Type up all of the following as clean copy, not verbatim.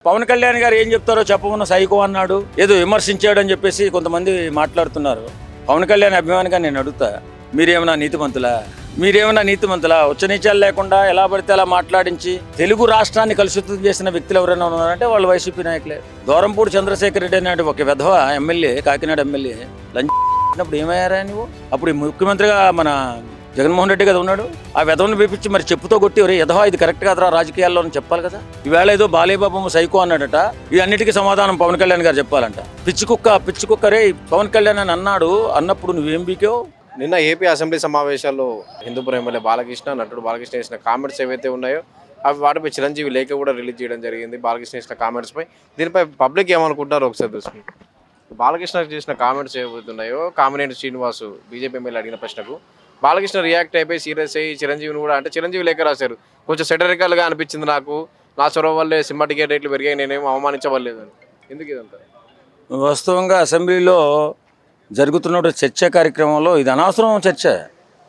పవన్ కళ్యాణ్ గారు ఏం చెప్తారో చెప్పమన్న సైకో అన్నాడు, ఏదో విమర్శించాడని చెప్పేసి కొంతమంది మాట్లాడుతున్నారు. పవన్ కళ్యాణ్ అభిమానిగా నేను అడుగుతా, మీరేమన్నా నీతిమంతులా ఉచ్చనీచాలు లేకుండా ఎలా పడితే అలా మాట్లాడించి తెలుగు రాష్ట్రాన్ని కలుషితం చేసిన వ్యక్తులు ఎవరైనా ఉన్నారంటే వాళ్ళు వైసీపీ నాయకులే. దూరంపూడి చంద్రశేఖర్ రెడ్డి అనే ఒక విధవ ఎమ్మెల్యే, కాకినాడ ఎమ్మెల్యే లంచినప్పుడు ఏమయ్యారా నువ్వు? అప్పుడు ముఖ్యమంత్రిగా మన జగన్మోహన్ రెడ్డి కదా ఉన్నాడు. ఆ విధవను పిలిపించి మరి చెప్పుతో కొట్టి ఎదవా ఇది కరెక్ట్ కాదురా రాజకీయాల్లో అని చెప్పాలి కదా. ఈవేళ ఏదో బాలేబాబు సైకో అన్నాడట, ఈ అన్నిటికీ సమాధానం పవన్ కళ్యాణ్ గారు చెప్పాలంట. పిచ్చి కుక్క రే పవన్ కళ్యాణ్ అని అన్నాడు, అన్నప్పుడు నువ్వేం బీకావు? నిన్న ఏపీ అసెంబ్లీ సమావేశాల్లో హిందూపురం ఎమ్మెల్యే బాలకృష్ణ, నటుడు బాలకృష్ణ చేసిన కామెంట్స్ ఏవైతే ఉన్నాయో అవి వాటిపై చిరంజీవి లేఖ కూడా రిలీజ్ చేయడం జరిగింది. బాలకృష్ణ చేసిన కామెంట్స్ పై దీనిపై పబ్లిక్ ఏమనుకుంటారో ఒకసారి తెలుసుకుంటాం. బాలకృష్ణ చేసిన కామెంట్స్ ఏవైతున్నాయో కామినేని శ్రీనివాసు బీజేపీ ఎమ్మెల్యే అడిగిన ప్రశ్నకు బాలకృష్ణ రియాక్ట్ అయిపోయి సీరియస్ అయ్యి చిరంజీవిని కూడా, అంటే చిరంజీవి లేఖ రాశారు, కొంచెం సెటరికల్గా అనిపించింది నాకు, నా చొరవ వల్లే సినిమా టికెట్ రేట్లు పెరిగాయి, నేనేమో అవమానించవలేదని. ఎందుకు ఇదంతా? వాస్తవంగా అసెంబ్లీలో జరుగుతున్న చర్చ కార్యక్రమంలో ఇది అనవసరం చర్చ.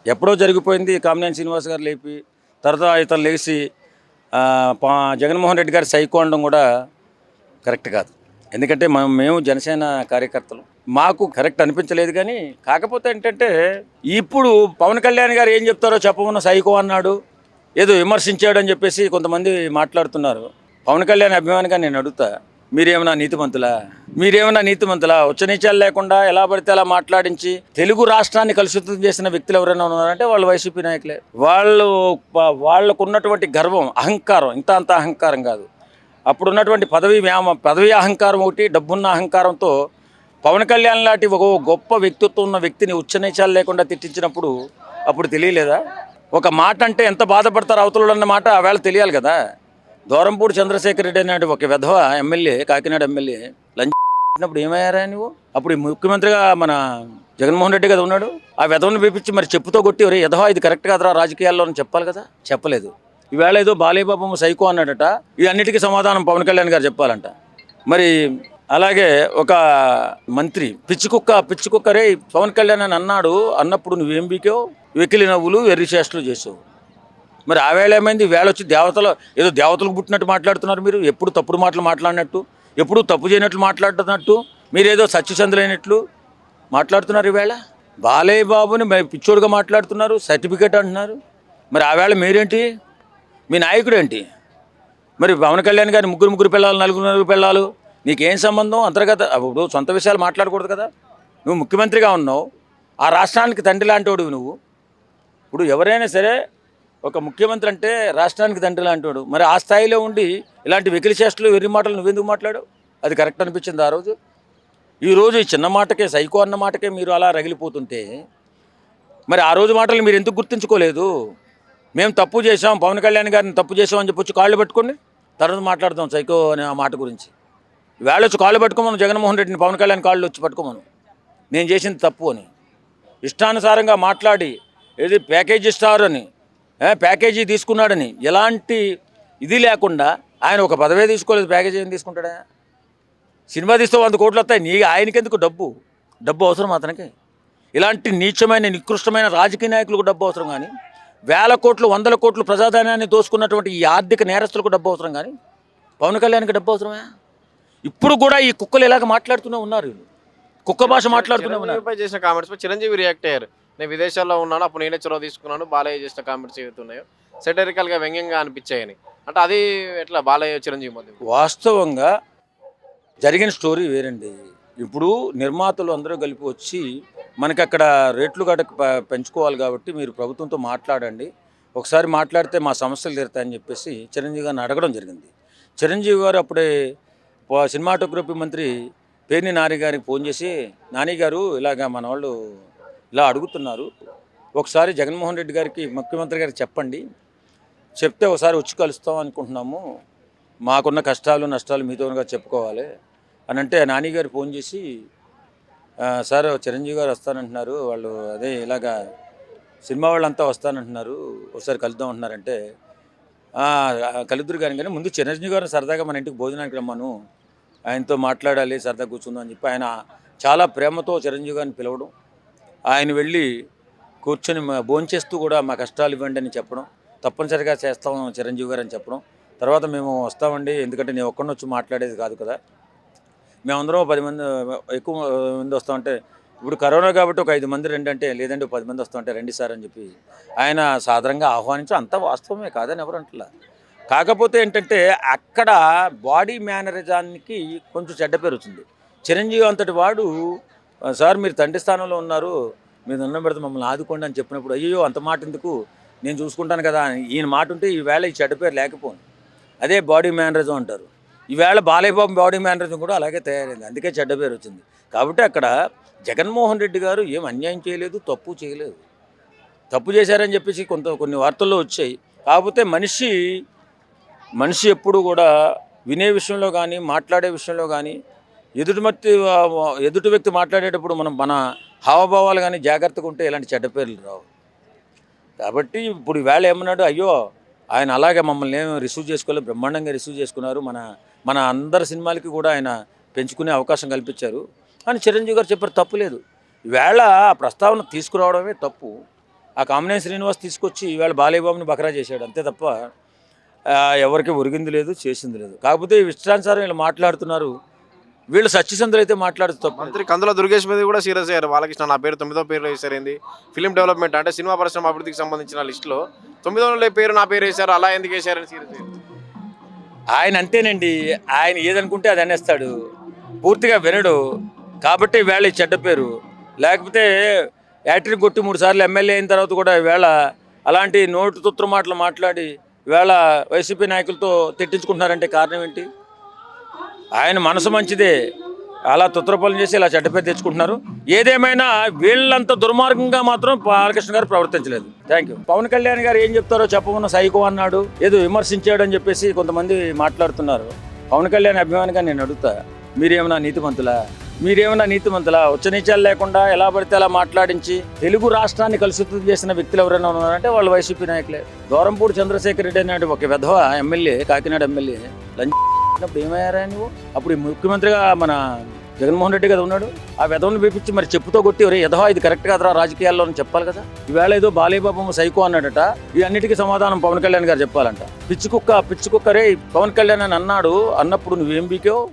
ఎప్పుడో జరిగిపోయింది. కామినేని శ్రీనివాస్ గారు లేపి తర్వాత ఇతను లేచి జగన్మోహన్ రెడ్డి గారు సైకో అనడం కూడా కరెక్ట్ కాదు. ఎందుకంటే మేము జనసేన కార్యకర్తలు, మాకు కరెక్ట్ అనిపించలేదు. కానీ కాకపోతే ఏంటంటే ఇప్పుడు పవన్ కళ్యాణ్ గారు ఏం చెప్తారో చెప్పమన్న సైకో అన్నాడు, ఏదో విమర్శించాడని చెప్పేసి కొంతమంది మాట్లాడుతున్నారు. పవన్ కళ్యాణ్ అభిమానిగా నేను అడుగుతా, మీరేమన్నా నీతిమంతులా ఉచ్చనీచాలు లేకుండా ఎలా పడితే అలా మాట్లాడించి తెలుగు రాష్ట్రాన్ని కలుషితం చేసిన వ్యక్తులు ఎవరైనా ఉన్నారంటే వాళ్ళు వైసీపీ నాయకులే. వాళ్ళకు ఉన్నటువంటి గర్వం, అహంకారం అంత అహంకారం కాదు. అప్పుడున్నటువంటి పదవి అహంకారం ఒకటి, డబ్బున్న అహంకారంతో పవన్ కళ్యాణ్ లాంటి ఒక గొప్ప వ్యక్తిత్వం ఉన్న వ్యక్తిని ఉచ్చనీచాలు లేకుండా తిట్టించినప్పుడు అప్పుడు తెలియలేదా? ఒక మాట అంటే ఎంత బాధపడతారు అవతల అన్న మాట ఆవేళ తెలియాలి కదా. దూరంపూడి చంద్రశేఖర్ రెడ్డి అనే ఒక విధవ ఎమ్మెల్యే, కాకినాడ ఎమ్మెల్యే లంచినప్పుడు ఏమయ్యారా నువ్వు? అప్పుడు ముఖ్యమంత్రిగా మన జగన్మోహన్ రెడ్డి కదా ఉన్నాడు. ఆ విధవను పిలిపించి మరి చెప్పుతో కొట్టి ఎదవా ఇది కరెక్ట్ కాదురా రాజకీయాల్లో అని చెప్పాలి కదా. చెప్పలేదు. ఈవేళ ఏదో బాలేబాబు సైకో అన్నాడట, ఈ అన్నిటికీ సమాధానం పవన్ కళ్యాణ్ గారు చెప్పాలంట. మరి అలాగే ఒక మంత్రి పిచ్చి కుక్క రే పవన్ కళ్యాణ్ అని అన్నాడు, అన్నప్పుడు నువ్వేం బీకావు? వెకిలి నవ్వులు, వెర్రి చేష్టలు చేసావు. మరి ఆ వేళ ఏమైంది? వేళ వచ్చి ఏదో దేవతలకు పుట్టినట్టు మాట్లాడుతున్నారు మీరు. ఎప్పుడు తప్పుడు మాటలు మాట్లాడినట్టు, ఎప్పుడు తప్పు చేయనట్లు మాట్లాడుతున్నట్టు, మీరేదో సత్యచంద్రులైనట్లు మాట్లాడుతున్నారు. ఈవేళ బాలయ్య బాబుని పిచ్చోడుగా మాట్లాడుతున్నారు, సర్టిఫికేట్ అంటున్నారు. మరి ఆ వేళ మీరేంటి? మీ నాయకుడు ఏంటి? మరి పవన్ కళ్యాణ్ గారి ముగ్గురు పిల్లలు, నలుగురు పిల్లలు, నీకేం సంబంధం? అంతర్గత ఇప్పుడు సొంత విషయాలు మాట్లాడకూడదు కదా. నువ్వు ముఖ్యమంత్రిగా ఉన్నావు, ఆ రాష్ట్రానికి తండ్రి లాంటివాడు నువ్వు. ఇప్పుడు ఎవరైనా సరే ఒక ముఖ్యమంత్రి అంటే రాష్ట్రానికి తండ్రి లాంటివాడు. మరి ఆ స్థాయిలో ఉండి ఇలాంటి వెకిలి చేష్టలు, వెర్రి మాటలు నువ్వెందుకు మాట్లాడు? అది కరెక్ట్ అనిపించింది ఆ రోజు? ఈరోజు ఈ చిన్న మాటకే, సైకో అన్న మాటకే మీరు అలా రగిలిపోతుంటే మరి ఆ రోజు మాటలు మీరు ఎందుకు గుర్తుంచుకోలేదు? మేము తప్పు చేసాం, పవన్ కళ్యాణ్ గారిని తప్పు చేసామని చెప్పొచ్చు కాళ్ళు పట్టుకోండి, తర్వాత మాట్లాడదాం సైకో అనే ఆ మాట గురించి. వేళ వచ్చి కాళ్ళు పట్టుకోమను జగన్మోహన్ రెడ్డిని, పవన్ కళ్యాణ్ కాళ్ళు వచ్చి పట్టుకోమను, నేను చేసింది తప్పు అని. ఇష్టానుసారంగా మాట్లాడి ఏది ప్యాకేజీ స్టార్ అని, ప్యాకేజీ తీసుకున్నాడని ఎలాంటి ఇది లేకుండా, ఆయన ఒక పదవే తీసుకోలేదు, ప్యాకేజీ ఏం తీసుకుంటాడా? సినిమా తీస్తే 100 కోట్లు వస్తాయి, ఆయనకెందుకు డబ్బు అవసరం అతనికి? ఇలాంటి నీచమైన నికృష్టమైన రాజకీయ నాయకులకు డబ్బు అవసరం, కానీ వేల కోట్లు 100 కోట్లు ప్రజాధనాన్ని దోసుకున్నటువంటి ఈ ఆర్థిక నేరస్తులకు డబ్బు అవసరం, కానీ పవన్ కళ్యాణ్కి డబ్బు అవసరమే? ఇప్పుడు కూడా ఈ కుక్కలు ఇలాగ మాట్లాడుతూనే ఉన్నారు, కుక్క భాష మాట్లాడుతూనే ఉన్నారు. చేసిన కామెంట్స్ పై చిరంజీవి రియాక్ట్ అయ్యారు, నేను విదేశాల్లో ఉన్నాను, అప్పుడు నేనే చొరవ తీసుకున్నాను, బాలయ్య చేసిన కామెంట్స్ ఏవైతున్నాయో సెటరికల్గా వ్యంగ్యంగా అనిపించాయని. అంటే అది ఎట్లా బాలయ్య చిరంజీవి మధ్య? వాస్తవంగా జరిగిన స్టోరీ వేరండి. ఇప్పుడు నిర్మాతలు అందరూ కలిపి వచ్చి మనకి అక్కడ రేట్లు పెంచుకోవాలి కాబట్టి మీరు ప్రభుత్వంతో మాట్లాడండి, ఒకసారి మాట్లాడితే మా సమస్యలు తీరుతాయని చెప్పేసి చిరంజీవి గారిని అడగడం జరిగింది. చిరంజీవి గారు అప్పుడే సినిమాటోగ్రఫీ మంత్రి పేర్ని నాని గారికి ఫోన్ చేసి, నాని గారు ఇలాగ మన వాళ్ళు ఇలా అడుగుతున్నారు, ఒకసారి జగన్మోహన్ రెడ్డి గారికి, ముఖ్యమంత్రి గారికి చెప్పండి, చెప్తే ఒకసారి వచ్చి కలుస్తాం అనుకుంటున్నాము, మాకున్న కష్టాలు నష్టాలు మీతోగా చెప్పుకోవాలి అని అంటే, నాని గారు ఫోన్ చేసి, సార్ చిరంజీవి గారు వస్తానంటున్నారు, వాళ్ళు అదే ఇలాగా సినిమా వాళ్ళంతా వస్తానంటున్నారు, ఒకసారి కలుద్దాం అంటున్నారంటే, కలుద్దురు కానీ ముందు చిరంజీవి గారిని సరదాగా మన ఇంటికి భోజనానికి రమ్మను, ఆయనతో మాట్లాడాలి, సరదా కూర్చుందాం అని చెప్పి ఆయన చాలా ప్రేమతో చిరంజీవి గారిని పిలవడం, ఆయన వెళ్ళి కూర్చొని భోంచేస్తూ కూడా మా కష్టాలు ఇవ్వండి అని చెప్పడం, తప్పనిసరిగా చేస్తాం చిరంజీవి గారు అని చెప్పడం, తర్వాత మేము వస్తామండి, ఎందుకంటే నేను ఒక్కడిని వచ్చి మాట్లాడేది కాదు కదా, మేమందరం 10 మంది ఎక్కువ మంది వస్తామంటే, ఇప్పుడు కరోనా కాబట్టి ఒక 5 మంది రండి అంటే, లేదంటే 10 మంది వస్తామంటే రండి సార్ అని చెప్పి ఆయన సాధారణంగా ఆహ్వానించడం అంతా వాస్తవమే, కాదని ఎవరు అంటలా. కాకపోతే ఏంటంటే అక్కడ బాడీ మేనరిజానికి కొంచెం చెడ్డ పేరు వచ్చింది. చిరంజీవి అంతటి వాడు సార్ మీరు తండ్రి స్థానంలో ఉన్నారు, మీరు దండం పెడితే మమ్మల్ని ఆదుకోండి అని చెప్పినప్పుడు, అయ్యో అంత మాట ఎందుకు, నేను చూసుకుంటాను కదా అని ఈయన మాట ఉంటే ఈవేళ ఈ చెడ్డ పేరు లేకపోను. అదే బాడీ మేనరిజం అంటారు. ఈవేళ బాలయ్య బాబు బాడీ మేనరిజం కూడా అలాగే తయారైంది, అందుకే చెడ్డ పేరు వచ్చింది. కాబట్టి అక్కడ జగన్మోహన్ రెడ్డి గారు ఏం అన్యాయం చేయలేదు, తప్పు చేయలేదు. తప్పు చేశారని చెప్పేసి కొన్ని వార్తల్లో వచ్చాయి. కాకపోతే మనిషి ఎప్పుడు కూడా వినే విషయంలో కానీ, మాట్లాడే విషయంలో కానీ, ఎదుటి వ్యక్తి మాట్లాడేటప్పుడు మన హావభావాలు కానీ జాగ్రత్తగా ఉంటే ఇలాంటి చెడ్డ పేర్లు రావు. కాబట్టి ఇప్పుడు ఈవేళ ఏమన్నాడు, అయ్యో ఆయన అలాగే మమ్మల్ని ఏమి రిసీవ్ చేసుకోలేదు, బ్రహ్మాండంగా రిసీవ్ చేసుకున్నారు, మన అందరి సినిమాలకి కూడా ఆయన పెంచుకునే అవకాశం కల్పించారు అని చిరంజీవి గారు చెప్పారు. తప్పు లేదు. ఈవేళ ఆ ప్రస్తావన తీసుకురావడమే తప్పు. ఆ కామినేని శ్రీనివాస్ తీసుకొచ్చి ఈవేళ బాలయ్య బాబుని బకరా చేశాడు, అంతే తప్ప ఎవరికి ఒరిగింది లేదు, చేసింది లేదు. కాకపోతే ఈ ఇష్టానుసారం వీళ్ళు మాట్లాడుతున్నారు. వీళ్ళు సత్యచంద్ర అయితే మాట్లాడుతూ తప్పు. మంత్రి కందుల దుర్గేష్ మీద కూడా సీరియస్ అయ్యారు. బాలకృష్ణ నా పేరు 9వ పేరులో వేసారేంది, ఫిలిం డెవలప్మెంట్ అంటే సినిమా పరిశ్రమ అభివృద్ధికి సంబంధించిన లిస్టులో 9వ పేరు నా పేరు వేశారు, అలా ఎందుకు వేశారని సీరియస్ అయ్యారు. ఆయన అంతేనండి, ఆయన ఏదనుకుంటే అది అనేస్తాడు, పూర్తిగా వినడు. కాబట్టి వేళ ఈ చెడ్డ పేరు. లేకపోతే యాక్టరింగ్ కొట్టి 3 సార్లు ఎమ్మెల్యే అయిన తర్వాత కూడా ఈవేళ అలాంటి నోటు తుత్ర మాటలు మాట్లాడి ఈవేళ వైసీపీ నాయకులతో తిట్టించుకుంటున్నారంటే కారణం ఏంటి? ఆయన మనసు మంచిదే, అలా తుత్రపనులు చేసి ఇలా చెడ్డ పేరు తెచ్చుకుంటున్నారు. ఏదేమైనా వీళ్ళంత దుర్మార్గంగా మాత్రం బాలకృష్ణ గారు ప్రవర్తించలేదు. Thank you. పవన్ కళ్యాణ్ గారు ఏం చెప్తారో చెప్పమన్న సైకో అన్నాడు, ఏదో విమర్శించాడు అని చెప్పేసి కొంతమంది మాట్లాడుతున్నారు. పవన్ కళ్యాణ్ అభిమానిగా నేను అడుగుతా, మీరేమన్నా నీతిమంతులా? ఉచ్చనీచాలు లేకుండా ఎలా పడితే అలా మాట్లాడించి తెలుగు రాష్ట్రాన్ని కలుషితం చేసిన వ్యక్తులు ఎవరైనా ఉన్నారంటే వాళ్ళు వైసీపీ నాయకులే. దూరంపూడి చంద్రశేఖర్ రెడ్డి అనే ఒక విధవ ఎమ్మెల్యే, కాకినాడ ఎమ్మెల్యే లంచినప్పుడు ఏమయ్యారా నువ్వు? అప్పుడు ముఖ్యమంత్రిగా మన జగన్మోహన్ రెడ్డి కదా ఉన్నాడు. ఆ విధవను పిలిపించి మరి చెప్పుతో కొట్టి ఒరే విధవ ఇది కరెక్ట్ కాదురా రాజకీయాల్లో అని చెప్పాలి కదా. ఈవేళ ఏదో బాలయ్య బాబు సైకో అన్నాడట, ఈ అన్నిటికీ సమాధానం పవన్ కళ్యాణ్ గారు చెప్పాలంట. పిచ్చి కుక్క రే పవన్ కళ్యాణ్ అని అన్నప్పుడు నువ్వేం బీకావు?